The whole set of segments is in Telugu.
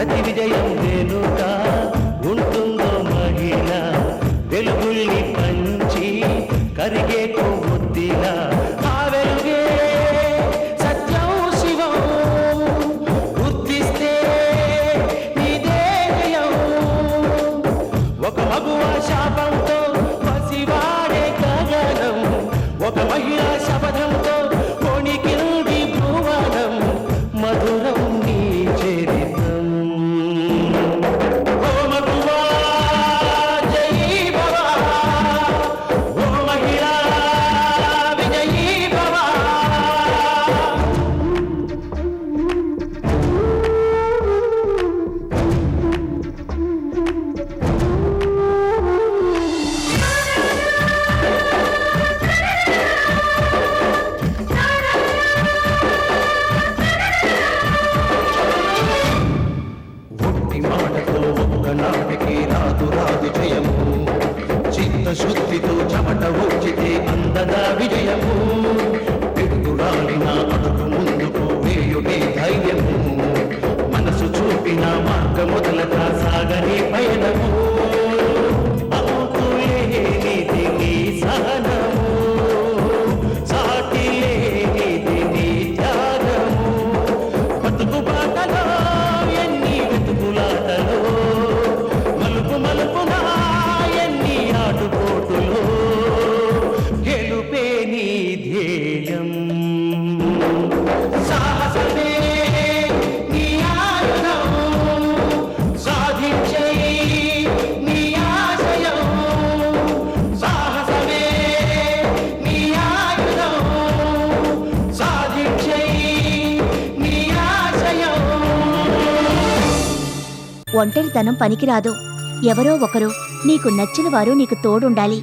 ప్రతి విజయం వెనుక ఉంటుందో మహిళ వెలుగుల్ని పంచి కరిగే కొవ్వొత్తిలా ఆ వెలుగే సత్యం శివం గుర్తిస్తే నీదే జయం ఒక మగువ శాపంతో పసివాడే గగనం ఒక మహిళా శపథంతో కొణికింది భువనం మధురం నీ చరిత్రం ఓ మగువా జై భవ ఓ మహిళా విజయీ భవ ఒట్టి మాటతో ఒక్కనాటికి రాదు రాదు జయము చిత్తశుద్ధితో చెమట ఊచితే అందదా విజయము పిడుగురాలిన అడుగు ముందుకు వేయుడే ధైర్యము మనసు చూపిన మార్గ మొదలక సాగని పయనము అంతులేనిది నీ సహనము సాటి లేనిది నీ త్యాగము బతుకు బాటలో ఎన్ని వెతుకులాటలో మలుపు మలుపున ఎన్ని ఆటుపోటులో గెలుపే నీ ధ్యేయం సాహసమే నీ ఆయుధం సాధించే నీ ఆశయం సాహసమే నీ ఆయుధం సాధించే నీ ఆశయం ఒంటరితనం పనికిరాదు. ఎవరో ఒకరు నీకు నచ్చిన వారు నీకు తోడుండాలి.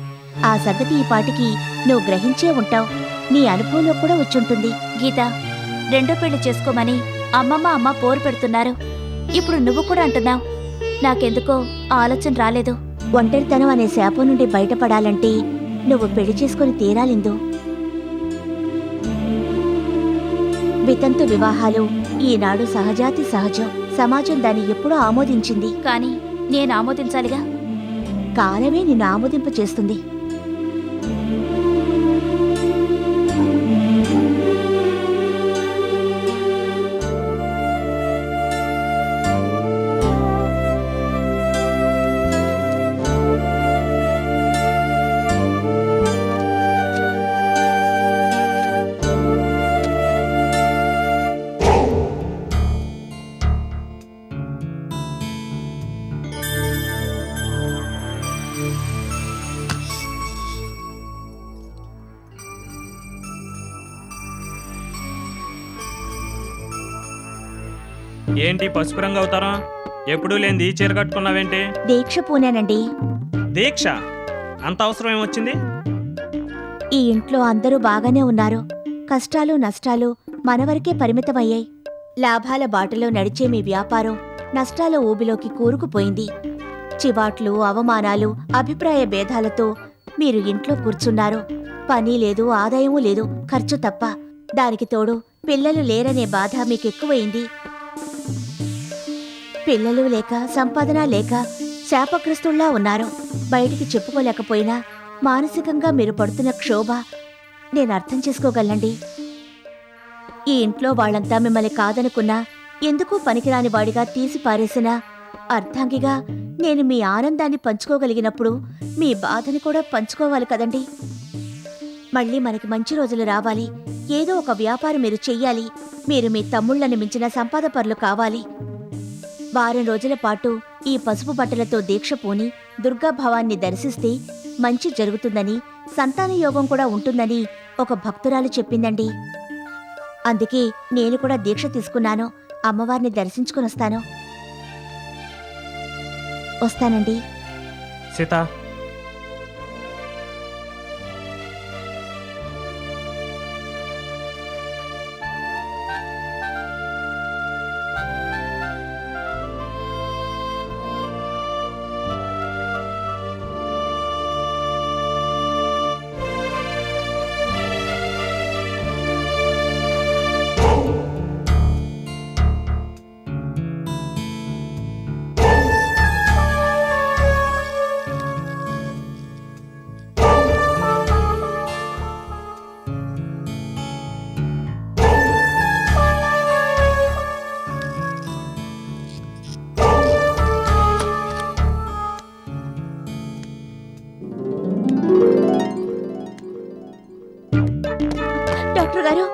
ఆ సంగతి ఈ పాటికి నువ్వు గ్రహించే ఉంటావు. నీ అనుభవంలో కూడా వచ్చుంటుంది. గీత, రెండో పెళ్లి చేసుకోమని అమ్మ పోరు పెడుతున్నారు. ఇప్పుడు నువ్వు కూడా అంటున్నావు. నాకెందుకో ఆ ఆలోచన రాలేదు. ఒంటరితనం అనే శాపం నుండి బయటపడాలంటే నువ్వు పెళ్లి చేసుకుని తీరాలిందు. వితంతు వివాహాలు ఈనాడు సహజాతి సహజం. సమాజం దాన్ని ఎప్పుడూ ఆమోదించింది. కానీ నేను ఆమోదించాలిగా. కాలమే నిన్ను ఆమోదింప చేస్తుంది. ఏంటి పసుపు రంగు అవుతారా? ఎప్పుడూ లేనిది చీర కట్టుకున్నావేంటి? దీక్ష పూనానండి. దీక్ష? అంత అవసరం ఏమొచ్చింది? ఈ ఇంట్లో అందరూ బాగానే ఉన్నారు. కష్టాలు నష్టాలు మనవరకే పరిమితమయ్యాయి. లాభాల బాటలో నడిచే మీ వ్యాపారం నష్టాల ఊబిలోకి కూరుకుపోయింది. చివాట్లు, అవమానాలు, అభిప్రాయ భేదాలతో మీరు ఇంట్లో కూర్చున్నారు. పని లేదు, ఆదాయమూ లేదు, ఖర్చు తప్ప. దానికి తోడు పిల్లలు లేరనే బాధ మీకెక్కువైంది. పిల్లలు లేక, సంపాదన లేక శాపగ్రస్తుల్లా ఉన్నారు. బయటికి చెప్పుకోలేకపోయినా మానసికంగా మీరు పడుతున్న క్షోభ నేను అర్థం చేసుకోగలండి. ఈ ఇంట్లో వాళ్ళంతా మిమ్మల్ని కాదనుకున్నా, ఎందుకూ పనికిరాని వాడిగా తీసి పారేసినా, అర్థంగిగా నేను మీ ఆనందాన్ని పంచుకోగలిగినప్పుడు మీ బాధని కూడా పంచుకోవాలి కదండి. మళ్ళీ మనకి మంచి రోజులు రావాలి. ఏదో ఒక వ్యాపారం మీరు చెయ్యాలి. మీరు మీ తమ్ముళ్లను మించిన సంపాదపరులు కావాలి. వారం రోజుల పాటు ఈ పసుపు బట్టలతో దీక్ష పూని దుర్గాభవాన్ని దర్శిస్తే మంచి జరుగుతుందని, సంతాన యోగం కూడా ఉంటుందని ఒక భక్తురాలు చెప్పిందండి. అందుకే నేను కూడా దీక్ష తీసుకున్నాను. అమ్మవారిని దర్శించుకునొస్తాను. వస్తానండి. సీత,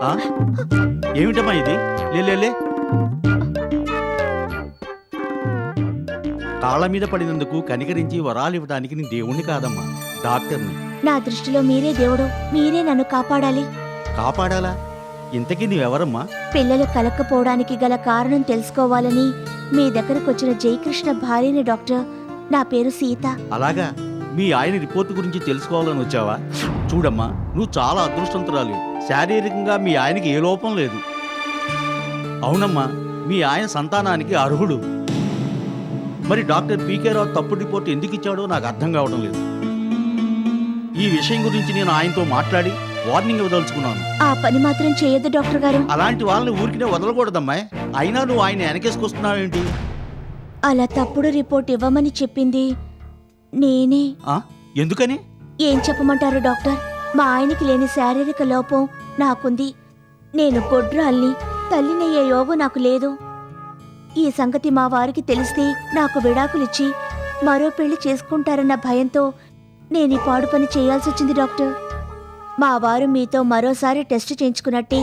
ఆ? ఏమిటమ్మా ఇది? లే కాళ్ళ మీద పడినందుకు కనికరించి వరాలు ఇవ్వడానికి నీ దేవుణ్ణి కాదమ్మా, డాక్టర్ని. నా దృష్టిలో మీరే దేవుడు, మీరే నన్ను కాపాడాలి. కాపాడాలా? ఇంతకీ నీవెవరమ్మా? పిల్లలు కలక్కపోవడానికి గల కారణం తెలుసుకోవాలని మీ దగ్గరకు వచ్చిన జయకృష్ణ భార్యని డాక్టర్. నా పేరు సీత. అలాగా, మీ ఆయన రిపోర్ట్ గురించి తెలుసుకోవాలని వచ్చావా? చూడమ్మా, నువ్వు చాలా అదృష్టవంతురాలు. శారీరకంగా మీ ఆయనకి ఏ లోపం లేదు. అవునమ్మా, మీ ఆయన సంతానానికి అర్హుడు. మరి డాక్టర్ పీకే రావు తప్పుడు రిపోర్ట్ ఎందుకు ఇచ్చాడో నాకు అర్థం కావడం లేదు. ఈ విషయం గురించి నేను ఆయనతో మాట్లాడి వార్నింగ్ ఇవ్వదలుచుకున్నాను. ఆ పని మాత్రం చేయొద్దు డాక్టర్ గారు. అలాంటి వాళ్ళని ఊరికినే వదలకూడదమ్మాయి. అయినా నువ్వు ఆయన వెనకేసుకొస్తున్నావేంటి? అలా తప్పుడు రిపోర్ట్ ఇవ్వమని చెప్పింది నేనే. ఎందుకని? ఏం చెప్పమంటారు డాక్టర్? మా ఆయనకి లేని శారీరక లోపం నాకుంది. నేను గొడ్రాల్ని, తల్లినయ్యే యోగం నాకు లేదు. ఈ సంగతి మా వారికి తెలిస్తే నాకు విడాకులిచ్చి మరో పెళ్లి చేసుకుంటారన్న భయంతో నేను ఈ పాడు పని చేయాల్సి వచ్చింది డాక్టర్. మా వారు మీతో మరోసారి టెస్ట్ చేయించుకున్నట్టే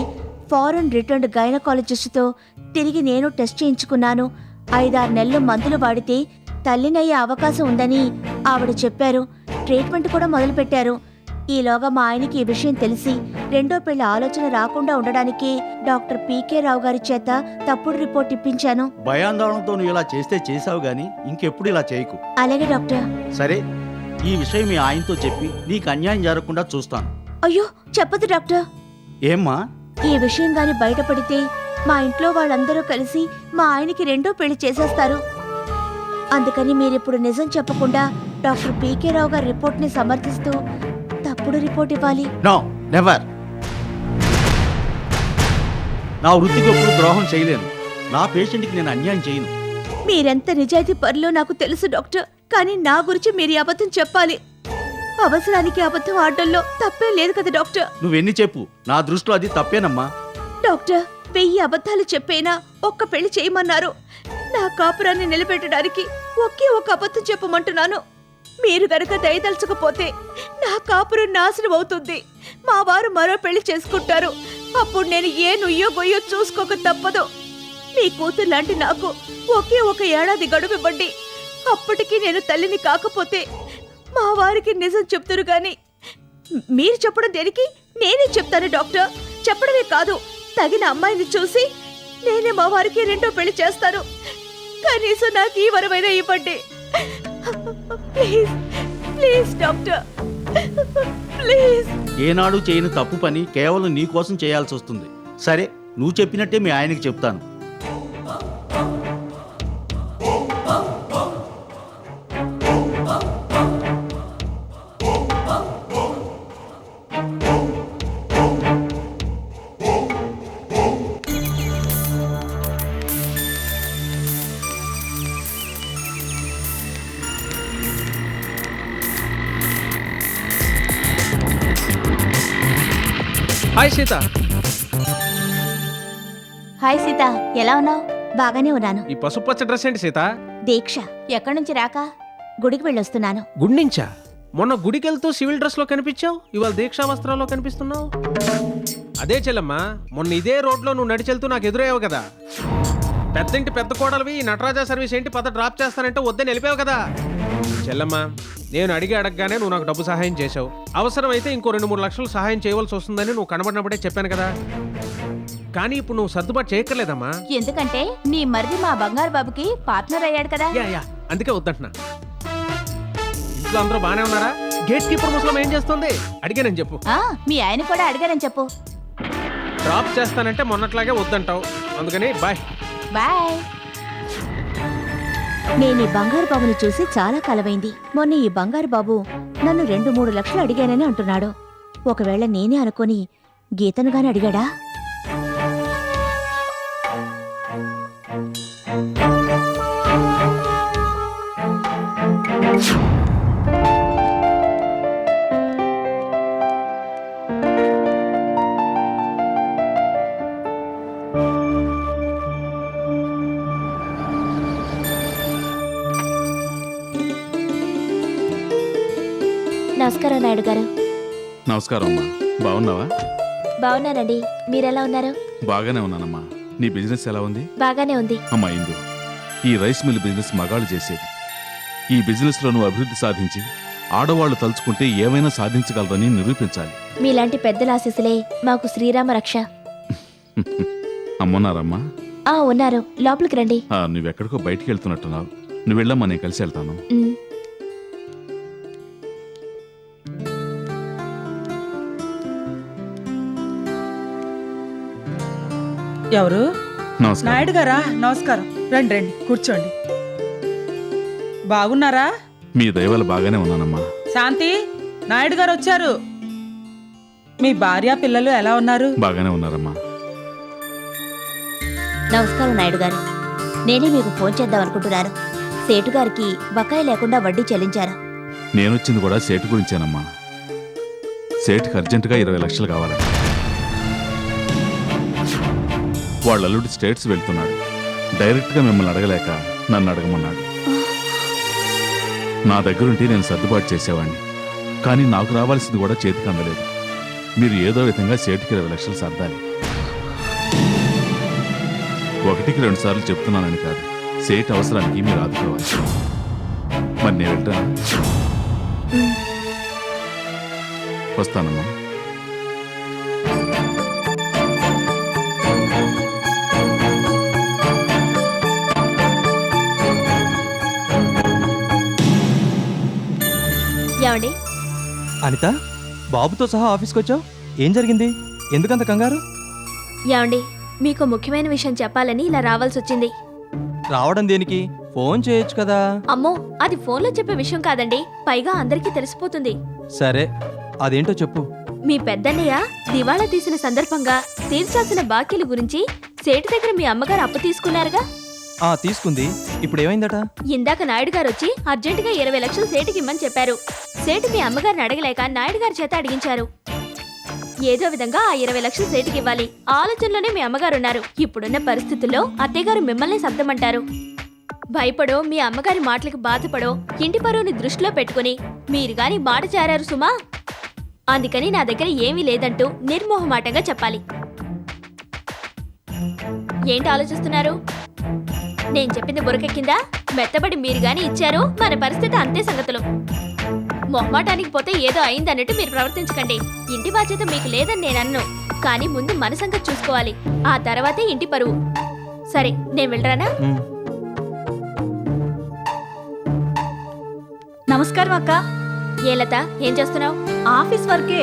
ఫారెన్ రిటర్న్డ్ గైనకాలజిస్టుతో తిరిగి నేను టెస్ట్ చేయించుకున్నాను. 5-6 నెలలు మందులు వాడితే తల్లినయ్యే అవకాశం ఉందని ఆవిడ చెప్పారు. ట్రీట్మెంట్ కూడా మొదలుపెట్టారు. ఈలోగా మా ఆయనకి ఈ విషయం తెలిసి రెండో పెళ్లి ఆలోచన రాకుండా ఉండడానికి డాక్టర్ పీకే రావు గారి చేత తప్పుడు రిపోర్ట్ ఇప్పించాను. భయాందోళనతో నువ్వు ఇలా చేస్తే చేసావు గాని ఇంకెప్పుడు ఇలా చేయకు. అలాగే డాక్టర్. సరే, ఈ విషయం మీ ఆయనతో చెప్పి నీకు అన్యాయం జరగకుండా చూస్తాను. అయ్యో చెప్పదు డాక్టర్. ఏమ్మా? ఈ విషయం గాని బయటపడితే మా ఇంట్లో వాళ్ళందరూ కలిసి మా ఆయనకి రెండో పెళ్లి చేసేస్తారు. అందుకని మీరిప్పుడు నిజం చెప్పకుండా డాక్టర్ పీకే రావు గారి రిపోర్ట్ని సమర్థిస్తూ తప్పుడు రిపోర్ట్ ఇవ్వాలి. No, never. నా వృత్తికి ఎప్పుడు ద్రోహం చేయలేను. నా పేషెంట్కి నేను అన్యాయం చేయను. మీరెంత నిజాయితీ పరులో నాకు తెలుసు డాక్టర్. కానీ నా గురించి మీరు ఈ అబద్ధం చెప్పాలి. అవసరానికి అబద్ధం ఆడటంలో తప్పేం లేదు కదా డాక్టర్? నువ్వెన్ని చెప్పు, నా దృష్టిలో అది తప్పేనమ్మా. డాక్టర్, 1000 అబద్ధాలు చెప్పేనా ఒక్క పెళ్లి చేయమన్నారు. నా కాపురాన్ని నిలబెట్టడానికి ఒకే ఒక అబద్ధం చెప్పమంటున్నాను. మీరు గనక దయదలుచకపోతే నా కాపురం నాశనం అవుతుంది. మా వారు మరో పెళ్లి చేసుకుంటారు. అప్పుడు నేను ఏ నుయ్యో గొయ్యో చూసుకోక తప్పదు. మీ కూతురు లాంటి నాకు ఒకే ఒక ఏడాది గడువు ఇవ్వండి. అప్పటికి నేను తల్లిని కాకపోతే మా వారికి నిజం చెప్తారు గాని మీరు చెప్పడం దేనికి? నేనే చెప్తాను డాక్టర్. చెప్పడమే కాదు, తగిన అమ్మాయిని చూసి నేనే మా వారికి రెండో పెళ్లి చేస్తాను. కనీసం నాకు ఈ వరమైనా ఇవ్వండి. Please please doctor, please. ఏనాడు చేయని తప్పు పని కేవలం నీ కోసం చేయాల్సి వస్తుంది. సరే, నువ్వు చెప్పినట్టే మీ ఆయనకి చెప్తాను. హాయ్ సీత. హాయ్ సీత, ఎలా ఉన్నావు? బాగానే ఉన్నాను. ఈ పసుపచ్చ డ్రెస్ ఏంటి సీత? దీక్ష. ఎక్కడి నుంచి రాక? గుడికి వెళ్ళొస్తున్నాను. గుడి నుంచా? మొన్న గుడికి వెళ్తూ సివిల్ డ్రెస్ లో కనిపించావు, ఇవాళ దీక్షా వస్త్రాల్లో కనిపిస్తున్నావు. అదే చెల్లమ్మా, మొన్న ఇదే రోడ్లో నువ్వు నడిచెళ్తూ నాకు ఎదురయ్యావు కదా. పెద్దింటి పెద్ద కోడలివి నటరాజా సర్వీస్ ఏంటి పద డ్రాప్ చేస్తానంటే వద్దని వెళ్ళిపోయావు కదా. చెల్లమ్మా, నేను అడగగానే నువ్వు నాకు డబ్బు సహాయం చేశావు. అవసరమైతే ఇంకో 2-3 లక్షలు సహాయం చేయవలసి వస్తుందని నువ్వు కనబడినప్పుడే చెప్పాను కదా. కానీ ఇప్పుడు నువ్వు సర్దుబాటు చేయక్కర్లేదమ్మా. ఎందుకంటే నీ మరిది మా బంగారు బాబుకి పార్ట్నర్ అయ్యాడు కదా. యా అందుకే వద్దంటున్నా. ఇంట్లో అందరూ బానే ఉన్నారా? గేట్ కీపర్ ముసలం ఏం చేస్తుంది? అడిగానని చెప్పు. మీ ఆయన కూడా అడిగారని చెప్పు. డ్రాప్ చేస్తానంటే మొన్నట్లాగే వద్దంటావు, అందుకని బాయ్ బాయ్. నేను ఈ బంగారు బాబుని చూసి చాలా కాలమైంది. మొన్న ఈ బంగారు బాబు నన్ను 2-3 లక్షలు అడిగానని అంటున్నాడు. ఒకవేళ నేనే అనుకొని గీతను గాని అడిగాడా? నమస్కారం నాయుడు గారు. నమస్కారం అమ్మా, బాగున్నావా? బాగున్నానండి. మీరెలా ఉన్నారు? బాగానే ఉన్నానమ్మా. నీ బిజినెస్ ఎలా ఉంది? బాగానే ఉంది. అమ్మా ఇందు, ఈ రైస్ మిల్ బిజినెస్ మగాళ్ళు చేసేది. ఈ బిజినెస్లో నువ్వు అభివృద్ధి సాధించి ఆడవాళ్లు తలుచుకుంటే ఏమైనా సాధించగలరని నిరూపించాలి. మీలాంటి పెద్దల ఆశీస్సులే మాకు శ్రీరామ రక్ష. అమ్మన్నారమ్మా? ఉన్నారు. లోపలికి రండి. నువ్వెక్కడికో బయటికి వెళ్తున్నట్టున్నావు. నువ్వు వెళ్ళమ్మా, నేను కలిసి వెళ్తాను. ఎవరు? నమస్కారం. నాయుడు గారా? నమస్కారం. రండి రండి, కూర్చోండి. బాగున్నారా? మీ దయవల్ల బాగానే ఉన్నానమ్మా. శాంతి, నాయుడు గారు వచ్చారు. మీ భార్య పిల్లలు ఎలా ఉన్నారు? బాగానే ఉన్నారమ్మా. నమస్కారం నాయుడు గారు. నేనే మీకు ఫోన్ చేద్దాం అనుకుంటున్నాను. సేటు గారికి బకాయి లేకుండా వడ్డీ చెల్లించారు. నేనొచ్చింది కూడా సేటు గురించేనమ్మా. సేటుకి అర్జెంటుగా 20 లక్షలు కావాలి. వాళ్ళ అల్లుడు స్టేట్స్ వెళ్తున్నాడు. డైరెక్ట్గా మిమ్మల్ని అడగలేక నన్ను అడగమన్నాడు. నా దగ్గరుంటే నేను సర్దుబాటు చేసేవాడిని. కానీ నాకు రావాల్సింది కూడా చేతికి అందలేదు. మీరు ఏదో విధంగా సేటుకి 20 లక్షలు సర్దాలి. 1కి 2 సార్లు చెప్తున్నానని కాదు, సేటు అవసరానికి మీరు ఆదుకోవాలి. మరి నేను వెళ్తాను. వస్తానమ్మా. ఏమండి? అనిత, బాబుతో సహా ఆఫీస్కి వచ్చావు. ఏం జరిగింది? ఎందుకంత కంగారు? ఏమండి, మీకు ముఖ్యమైన విషయం చెప్పాలని ఇలా రావాల్సి వచ్చింది. రావడం దేనికి? ఫోన్ చేయొచ్చు కదా. అమ్మో, అది ఫోన్లో చెప్పే విషయం కాదండి. పైగా అందరికీ తెలిసిపోతుంది. సరే, అదేంటో చెప్పు. మీ పెద్దన్నయ్య దివాళా తీసిన సందర్భంగా తీర్చాల్సిన బాకీల గురించి సేటు దగ్గర మీ అమ్మగారు అప్పు తీసుకున్నారుగా? తీసుకుంది. ఇప్పుడు ఏమైందట? ఇందాక నాయుడు గారు వచ్చి అర్జెంటుగా 20 లక్షలు సేటుకి ఇమ్మని చెప్పారు. సేటు మీ అమ్మగారిని అడగలేక నాయుడు గారి చేత అడిగించారు. ఏదో విధంగా ఆ 20 లక్షలు సేటుకి ఇవ్వాలి. ఆలోచనలోనే మీ అమ్మగారున్నారు. ఇప్పుడున్న పరిస్థితుల్లో అత్తయ్యగారు మిమ్మల్ని శబ్దమంటారు. భయపడో, మీ అమ్మగారి మాటలకు బాధపడో, ఇంటి పరువుని దృష్టిలో పెట్టుకుని మీరు గాని మాట చేరారు సుమా. అందుకని నా దగ్గర ఏమీ లేదంటూ నిర్మోహమాటంగా చెప్పాలి. ఏంటి ఆలోచిస్తున్నారు? నేను చెప్పింది బురకెక్కిందా? మెత్తబడి మీరు గాని ఇచ్చారు, మన పరిస్థితి అంతే సంగతులు. మొహమాటానికి పోతే ఏదో అయిందన్నట్టు మీరు ప్రవర్తించకండి. ఇంటి బాధ్యత మీకు లేదని నేను అన్ను, కానీ ముందు మన సంగతి చూసుకోవాలి. ఆ తర్వాతే ఇంటి పరువు. సరే, నేను వెళ్ళరానా? నమస్కారం అక్క. ఏ లత, ఏం చేస్తున్నావు? ఆఫీస్ వర్కే,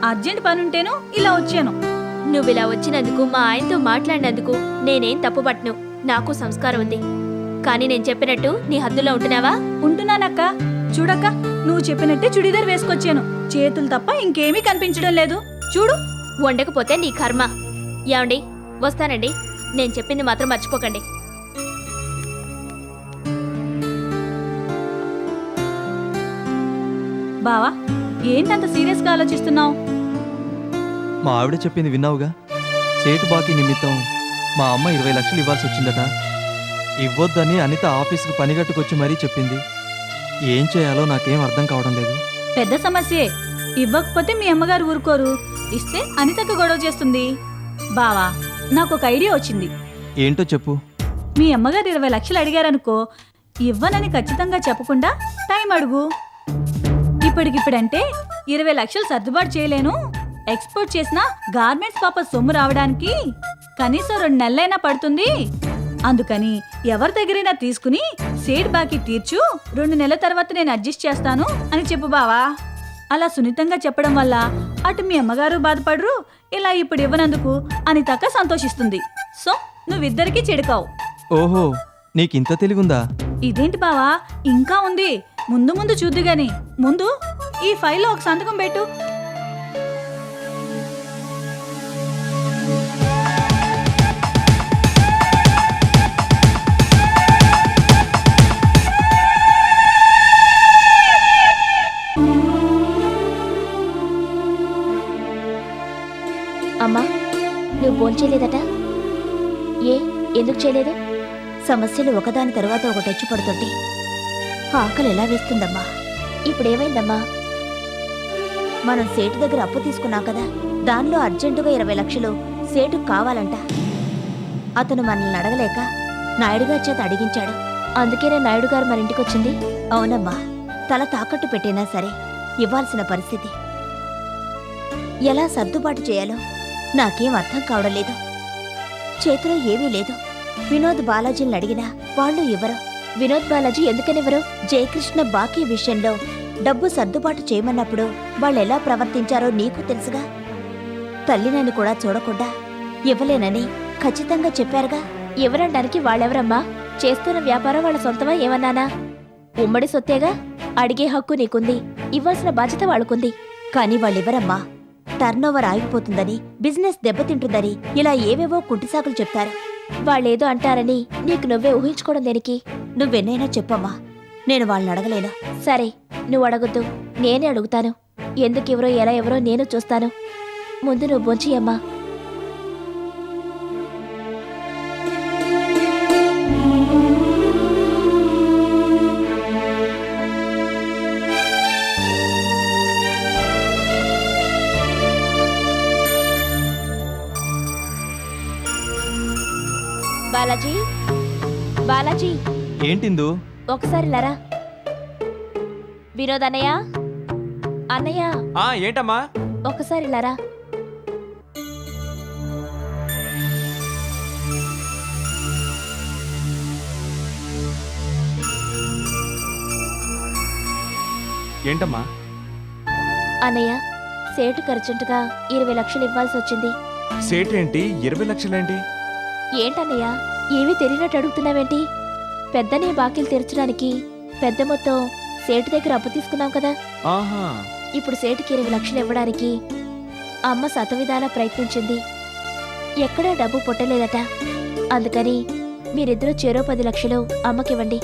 అర్జెంట్ పనుంటేను ఇలా వచ్చాను. నువ్విలా వచ్చినందుకు, మా ఆయనతో మాట్లాడినందుకు నేనేం తప్పుపట్టను. నాకు సంస్కారం ఉంది. కానీ నేను చెప్పినట్టు నీ హద్దులో ఉంటున్నావా? ఉంటున్నానక్క. చూడక్క, నువ్వు చెప్పినట్టే చుడిదార్ వేసుకొచ్చాను. చేతులు తప్ప ఇంకేమీ కనిపించడం లేదు. చూడు. వండకపోతే నీ కర్మ. ఏమండి, వస్తానండి. నేను చెప్పింది మాత్రం మర్చిపోకండి. బావా, ఏంటంత సీరియస్గా ఆలోచిస్తున్నావు? మా ఆవిడ చెప్పింది విన్నావుగా. సేటు బాకీ నిమిత్తం మా అమ్మ 20 లక్షలు ఇవ్వాల్సి వచ్చిందట. ఇవ్వొద్దని అనిత ఆఫీస్కి పనిగట్టుకొచ్చి మరీ చెప్పింది. ఏం చేయాలో నాకేం అర్థం కావడం లేదు. పెద్ద సమస్యే. ఇవ్వకపోతే మీ అమ్మగారు ఊరుకోరు. ఇస్తే అనితకు గొడవ చేస్తుంది. బావా, నాకు ఒక ఐడియా వచ్చింది. ఏంటో చెప్పు. మీ అమ్మగారు 20 లక్షలు అడిగారనుకో, ఇవ్వనని ఖచ్చితంగా చెప్పకుండా టైం అడుగు. ఇప్పటికిప్పుడంటే 20 లక్షలు సర్దుబాటు చేయలేను. ఎక్స్పోర్ట్ చేసిన గార్మెంట్స్ పాప సొమ్ము రావడానికి కనీసం 2 నెలలైనా పడుతుంది. అందుకని ఎవరి దగ్గరైనా తీసుకుని సేట్ బాకీ తీర్చు, 2 నెలల తర్వాత నేను అడ్జస్ట్ చేస్తాను అని చెప్పు బావా. అలా సున్నితంగా చెప్పడం వల్ల అటు మీ అమ్మగారు బాధపడరు, ఇలా ఇప్పుడు ఇవ్వనందుకు అనితక్క సంతోషిస్తుంది. సో నువ్విద్దరికీ చెడుకావు. ఓహో, నీకింత తెలివుందా? ఇదేంటి బావా, ఇంకా ఉంది. ముందు ముందు చూద్దుగాని ముందు ఈ ఫైల్లో ఒక సంతకం పెట్టు. అమ్మా, నువ్వు భోంచేయలేదట? ఎందుకు చేయలేదు? సమస్యలు ఒకదాని తర్వాత ఒకటి వచ్చి పడుతుంటే ఆకలి ఎలా వేస్తుందమ్మా? ఇప్పుడేమైందమ్మా? మనం సేటు దగ్గర అప్పు తీసుకున్నాం కదా, దానిలో అర్జెంటుగా 20 లక్షలు సేటు కావాలంట. అతను మనల్ని అడగలేక నాయుడుగారి చేత అడిగించాడు. అందుకేనే నాయుడు గారు మన ఇంటికొచ్చింది. అవునమ్మా, తల తాకట్టు పెట్టినా సరే ఇవ్వాల్సిన పరిస్థితి. ఎలా సర్దుబాటు చేయాలో నాకేం అర్థం కావడం లేదు. చేతిలో ఏమీ లేదు. వినోద్ బాలాజీని అడిగినా వాళ్ళు ఇవ్వరు. వినోద్ బాలాజీ ఎందుకనివ్వరు? జయకృష్ణ బాకీ విషయంలో డబ్బు సర్దుబాటు చేయమన్నప్పుడు వాళ్ళెలా ప్రవర్తించారో నీకు తెలుసుగా. తల్లినని కూడా చూడకుండా ఇవ్వలేనని ఖచ్చితంగా చెప్పారుగా. ఇవ్వరడానికి వాళ్ళెవరమ్మా? చేస్తున్న వ్యాపారం వాళ్ళ సొంతమా ఏమన్నానా? ఉమ్మడి సొత్తేగా. అడిగే హక్కు నీకుంది, ఇవ్వాల్సిన బాధ్యత వాళ్ళకుంది. కానీ వాళ్ళివ్వరమ్మా. టర్నోవర్ ఆగిపోతుందని, బిజినెస్ దెబ్బతింటుందని ఇలా ఏవేవో కుంటిసాకులు చెప్తారు. వాళ్ళేదో అంటారని నీకు నువ్వే ఊహించుకోవడం దేనికి? నువ్వెన్నైనా చెప్పమ్మా, నేను వాళ్ళని అడగలేను. సరే, నువ్వు అడగొద్దు, నేనే అడుగుతాను. ఎందుకెవరో ఎలా ఎవరో నేను చూస్తాను. ముందు నువ్వు బొంచియమ్మా. బాలాజీ, బాలాజీ, ఏంటిందు? ఒకసారి లరా. వినోద్ అన్నయ్య, అన్నయ్య, ఏంటమ్మా? ఒకసారి లరా. ఏంటమ్మా? అన్నయ్య, సేటు ఖర్చుంటుగా 20 లక్షలు ఇవ్వాల్సి వచ్చింది. సేట్ ఏంటి? 20 లక్షలేంటి? ఏంటన్నయ్య, ఏమీ తెలియనట్టు అడుగుతున్నావేంటి? పెద్దనే బాకీలు తీర్చడానికి పెద్ద మొత్తం సేటు దగ్గర అప్పు తీసుకున్నాం కదా. ఆహా. ఇప్పుడు సేటుకి 20 లక్షలు ఇవ్వడానికి అమ్మ శతవిధాలా ప్రయత్నించింది. ఎక్కడా డబ్బు పుట్టలేదట. అందుకని మీరిద్దరూ చెరో 10 లక్షలు అమ్మకివ్వండి.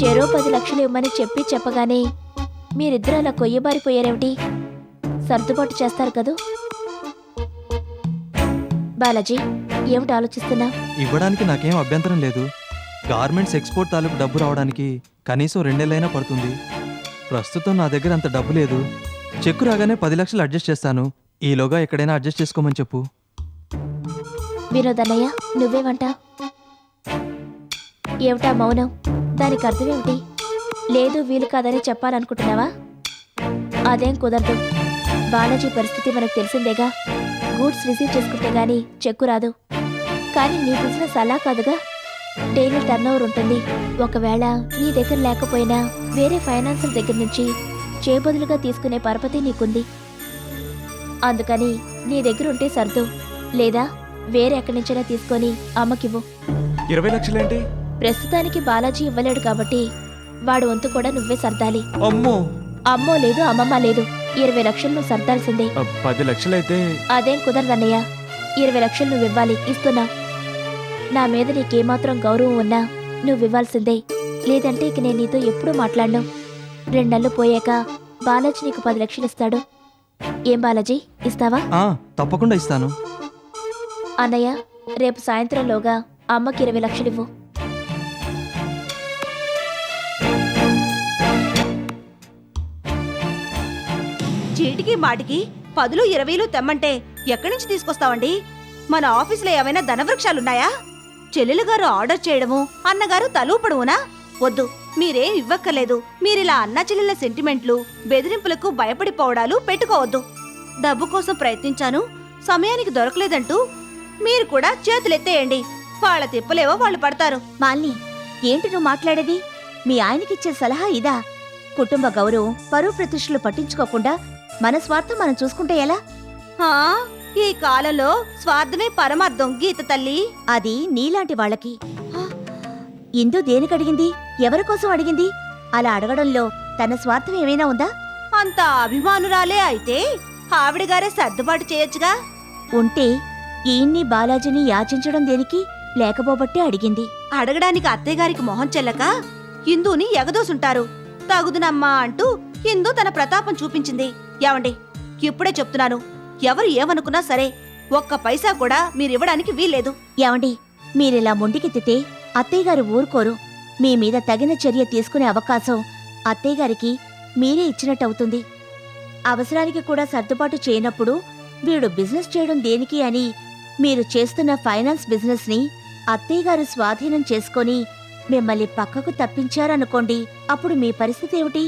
చెరో 10 లక్షలు ఇవ్వమని చెప్పగానే మీరిద్దరూ అలా కొయ్యబారిపోయారేమిటి? సర్దుబాటు చేస్తారు కదూ? బాలాజీ, ఏమిటి ఆలోచిస్తున్నా? ఇవ్వడానికి నాకేం అభ్యంతరం లేదు. గార్మెంట్స్ ఎక్స్పోర్ట్ తాలూకు డబ్బు రావడానికి కనీసం 2 నెలలైనా పడుతుంది. ప్రస్తుతం నా దగ్గర అంత డబ్బు లేదు. చెక్కు రాగానే 10 లక్షలు అడ్జస్ట్ చేస్తాను. ఈలోగా ఎక్కడైనా అడ్జస్ట్ చేసుకోమని చెప్పు. వినోదన్నయ్య, నువ్వేమంటా? ఏమిటా మౌనం? దానికి అర్థమేమిటి? లేదు, వీలు కాదని చెప్పాలనుకుంటున్నావా? అదేం కుదరదు. బాలాజీ పరిస్థితి మనకు తెలిసిందేగా. గూడ్స్ రిసీవ్ చేసుకుంటే గానీ చెక్కు రాదు. కానీ నీ బిజినెస్ అలా కాదుగా. డైలీ టర్నోవర్ ఉంటుంది. ఒకవేళ నీ దగ్గర లేకపోయినా వేరే ఫైనాన్సర్ దగ్గర నుంచి చేబదులుగా తీసుకునే పరపతి నీకుంది. అందుకని నీ దగ్గర ఉంటే సర్దు, లేదా వేరే ఎక్కడి నుంచైనా తీసుకొని అమ్మకివ్వు. 20 లక్షలేంటి? ప్రస్తుతానికి బాలాజీ ఇవ్వలేడు కాబట్టి వాడు వంతు కూడా నువ్వే సర్దాలి. అమ్మో! అమ్మో లేదు, అమ్మమ్మ లేదు. 20 లక్షలు నువ్వు సర్దాల్సిందే. 10 లక్షలైతే? అదేం కుదరదన్నయ్య. 20 లక్షలు నువ్వివ్వాలి. ఇస్తున్నా. నా మీద నీకేమాత్రం గౌరవం ఉన్నా నువ్వివ్వాల్సిందే. లేదంటే ఇక నేను నీతో ఎప్పుడూ మాట్లాడను. 2 నెలలు పోయాక బాలాజీ నీకు 10 లక్షలు ఇస్తాడు. ఏం బాలాజీ, ఇస్తావా? తప్పకుండా ఇస్తాను. అన్నయ్య, రేపు సాయంత్రంలోగా అమ్మకి 20 లక్షలు ఇవ్వు. చీటికి మాటికి 10లు 20లు తెమ్మంటే ఎక్కడి నుంచి తీసుకొస్తావండి? మన ఆఫీసులో ఏమైనా ధనవృక్షాలున్నాయా? చెల్లెలు గారు ఆర్డర్ చేయడము, అన్నగారు తలూపడమునా? వద్దు, మీరేం ఇవ్వక్కర్లేదు. మీరిలా అన్న చెల్లెల సెంటిమెంట్లు, బెదిరింపులకు భయపడిపోవడాలు పెట్టుకోవద్దు. డబ్బు కోసం ప్రయత్నించాను, సమయానికి దొరకలేదంటూ మీరు కూడా చేతులెత్తేయండి. వాళ్ళ తిప్పలేవో వాళ్ళు పడతారు. మాలిని, ఏంటి నువ్వు మాట్లాడేది? మీ ఆయనకిచ్చే సలహా ఇదా? కుటుంబ గౌరవం, పరువు ప్రతిష్టలు పట్టించుకోకుండా మన స్వార్థం మనం చూసుకుంటే ఎలా? ఈ కాలంలో స్వార్థమే పరమార్థం గీత తల్లి. అది నీలాంటి వాళ్ళకి. ఇందు దేనికడిగింది? ఎవరి కోసం అడిగింది? అలా అడగడంలో తన స్వార్థం ఏమైనా ఉందా? అంత అభిమానురాలే అయితే ఆవిడగారే సర్దుబాటు చేయొచ్చుగా. ఉంటే ఈయన్ని బాలాజీని యాచించడం దేనికి? లేకపోబట్టే అడిగింది. అడగడానికి అత్తయ్యగారికి మొహం చెల్లక ఇందుని ఎగదోసుంటారు. తగుదునమ్మా అంటూ ఇందు తన ప్రతాపం చూపించింది. ఏమండి, ఇప్పుడే చెప్తున్నాను, ఎవరు ఏమనుకున్నా సరే ఒక్క పైసా కూడా మీరివ్వడానికి వీల్లేదు. ఏమండి, మీరిలా మొండికెత్తితే అత్తయ్యగారు ఊరుకోరు. మీ మీద తగిన చర్య తీసుకునే అవకాశం అత్తయ్యగారికి మీరే ఇచ్చినట్టవుతుంది. అవసరానికి కూడా సర్దుబాటు చేయనప్పుడు వీడు బిజినెస్ చేయడం దేనికి అని మీరు చేస్తున్న ఫైనాన్స్ బిజినెస్ని అత్తయ్య గారు స్వాధీనం చేసుకొని మిమ్మల్ని పక్కకు తప్పించారనుకోండి, అప్పుడు మీ పరిస్థితి ఏమిటి?